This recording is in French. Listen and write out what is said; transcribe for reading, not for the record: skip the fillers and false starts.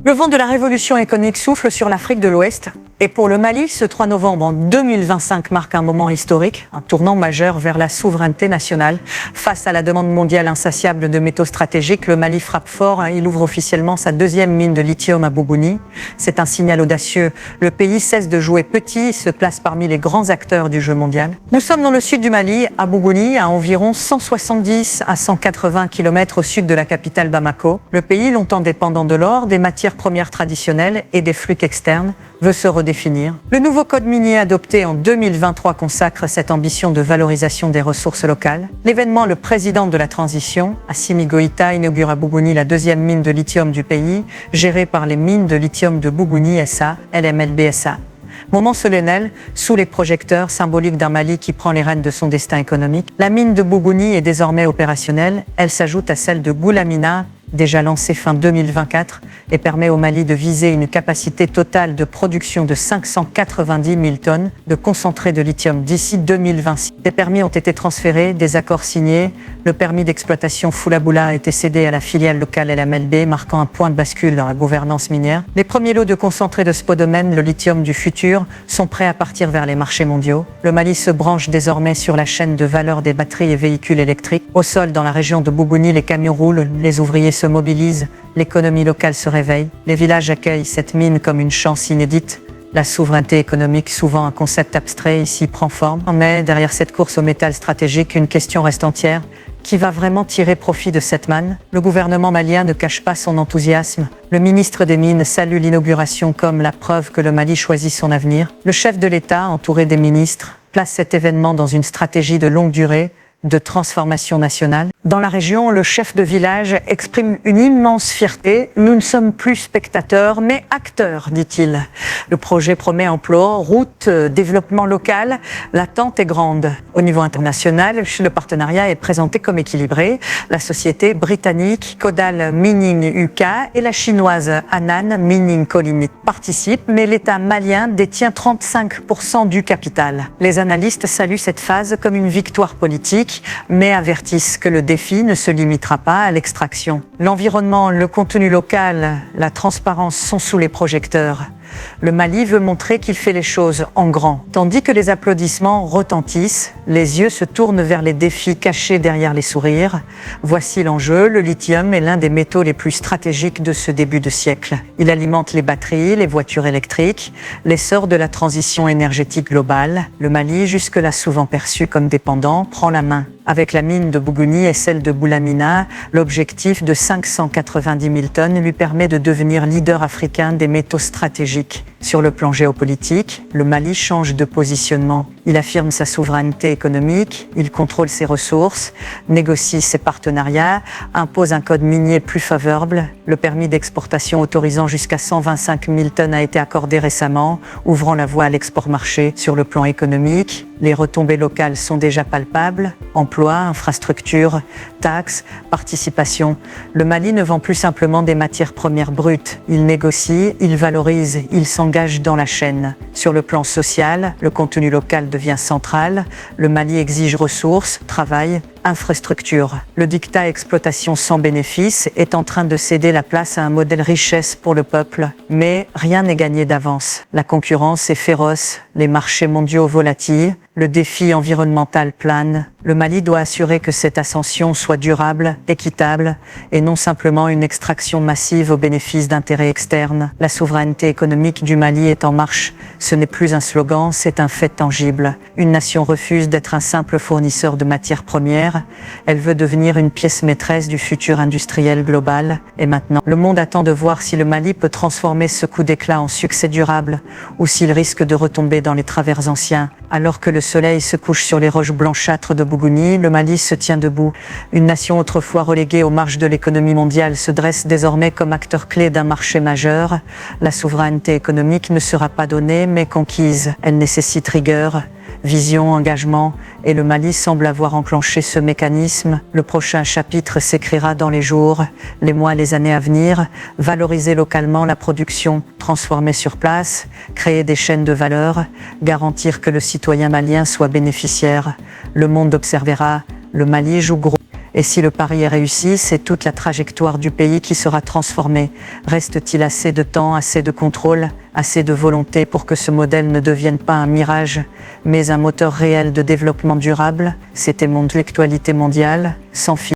Le vent de la révolution économique souffle sur l'Afrique de l'Ouest. Et pour le Mali, ce 3 novembre 2025 marque un moment historique, un tournant majeur vers la souveraineté nationale. Face à la demande mondiale insatiable de métaux stratégiques, le Mali frappe fort. Il ouvre officiellement sa deuxième mine de lithium à Bougouni. C'est un signal audacieux. Le pays cesse de jouer petit et se place parmi les grands acteurs du jeu mondial. Nous sommes dans le sud du Mali, à Bougouni, à environ 170 à 180 km au sud de la capitale Bamako. Le pays, longtemps dépendant de l'or, des matières premières traditionnelles et des flux externes, veut se redéfinir. Le nouveau code minier adopté en 2023 consacre cette ambition de valorisation des ressources locales. L'événement, le président de la transition, Assimi Goïta, inaugure à Bougouni la deuxième mine de lithium du pays, gérée par les mines de lithium de Bougouni SA, LMLB SA. Moment solennel, sous les projecteurs, symbolique d'un Mali qui prend les rênes de son destin économique. La mine de Bougouni est désormais opérationnelle. Elle s'ajoute à celle de Goulamina, déjà lancée fin 2024, et permet au Mali de viser une capacité totale de production de 590 000 tonnes de concentré de lithium d'ici 2026. Des permis ont été transférés, des accords signés. Le permis d'exploitation Foulaboula a été cédé à la filiale locale LMLB, marquant un point de bascule dans la gouvernance minière. Les premiers lots de concentré de spodumène, le lithium du futur, sont prêts à partir vers les marchés mondiaux. Le Mali se branche désormais sur la chaîne de valeur des batteries et véhicules électriques. Au sol, dans la région de Bougouni, les camions roulent, les ouvriers se mobilisent, l'économie locale se réveille. Les villages accueillent cette mine comme une chance inédite. La souveraineté économique, souvent un concept abstrait, ici prend forme. Mais derrière cette course au métal stratégique, une question reste entière. Qui va vraiment tirer profit de cette manne? Le gouvernement malien ne cache pas son enthousiasme. Le ministre des Mines salue l'inauguration comme la preuve que le Mali choisit son avenir. Le chef de l'État, entouré des ministres, place cet événement dans une stratégie de longue durée, de transformation nationale. Dans la région, le chef de village exprime une immense fierté. Nous ne sommes plus spectateurs, mais acteurs, dit-il. Le projet promet emploi, routes, développement local. L'attente est grande. Au niveau international, le partenariat est présenté comme équilibré. La société britannique Kodal Mining UK et la chinoise Annan Mining Co Limited participent, mais l'État malien détient 35% du capital. Les analystes saluent cette phase comme une victoire politique, mais avertissent que le défi ne se limitera pas à l'extraction. L'environnement, le contenu local, la transparence sont sous les projecteurs. Le Mali veut montrer qu'il fait les choses en grand. Tandis que les applaudissements retentissent, les yeux se tournent vers les défis cachés derrière les sourires. Voici l'enjeu, le lithium est l'un des métaux les plus stratégiques de ce début de siècle. Il alimente les batteries, les voitures électriques, l'essor de la transition énergétique globale. Le Mali, jusque-là souvent perçu comme dépendant, prend la main. Avec la mine de Bougouni et celle de Boulamina, l'objectif de 590 000 tonnes lui permet de devenir leader africain des métaux stratégiques. Sur le plan géopolitique, le Mali change de positionnement. Il affirme sa souveraineté économique, il contrôle ses ressources, négocie ses partenariats, impose un code minier plus favorable. Le permis d'exportation autorisant jusqu'à 125 000 tonnes a été accordé récemment, ouvrant la voie à l'export marché. Sur le plan économique, les retombées locales sont déjà palpables. Emploi, infrastructures, taxes, participation. Le Mali ne vend plus simplement des matières premières brutes. Il négocie, il valorise, il s'engage dans la chaîne. Sur le plan social, le contenu local devient central. Le Mali exige ressources, travail, infrastructure. Le dictat exploitation sans bénéfice est en train de céder la place à un modèle richesse pour le peuple. Mais rien n'est gagné d'avance. La concurrence est féroce, les marchés mondiaux volatiles, le défi environnemental plane. Le Mali doit assurer que cette ascension soit durable, équitable et non simplement une extraction massive au bénéfice d'intérêts externes. La souveraineté économique du Mali est en marche. Ce n'est plus un slogan, c'est un fait tangible. Une nation refuse d'être un simple fournisseur de matières premières. Elle veut devenir une pièce maîtresse du futur industriel global. Et maintenant, le monde attend de voir si le Mali peut transformer ce coup d'éclat en succès durable ou s'il risque de retomber dans les travers anciens. Alors que le soleil se couche sur les roches blanchâtres de Bougouni, le Mali se tient debout. Une nation autrefois reléguée aux marges de l'économie mondiale se dresse désormais comme acteur clé d'un marché majeur. La souveraineté économique ne sera pas donnée, mais conquise. Elle nécessite rigueur, vision, engagement, et le Mali semble avoir enclenché ce mécanisme. Le prochain chapitre s'écrira dans les jours, les mois, les années à venir. Valoriser localement la production, transformer sur place, créer des chaînes de valeur, garantir que le citoyen malien soit bénéficiaire. Le monde observera, le Mali joue gros. Et si le pari est réussi, c'est toute la trajectoire du pays qui sera transformée. Reste-t-il assez de temps, assez de contrôle, assez de volonté pour que ce modèle ne devienne pas un mirage, mais un moteur réel de développement durable? C'était l'actualité mondiale, sans fil.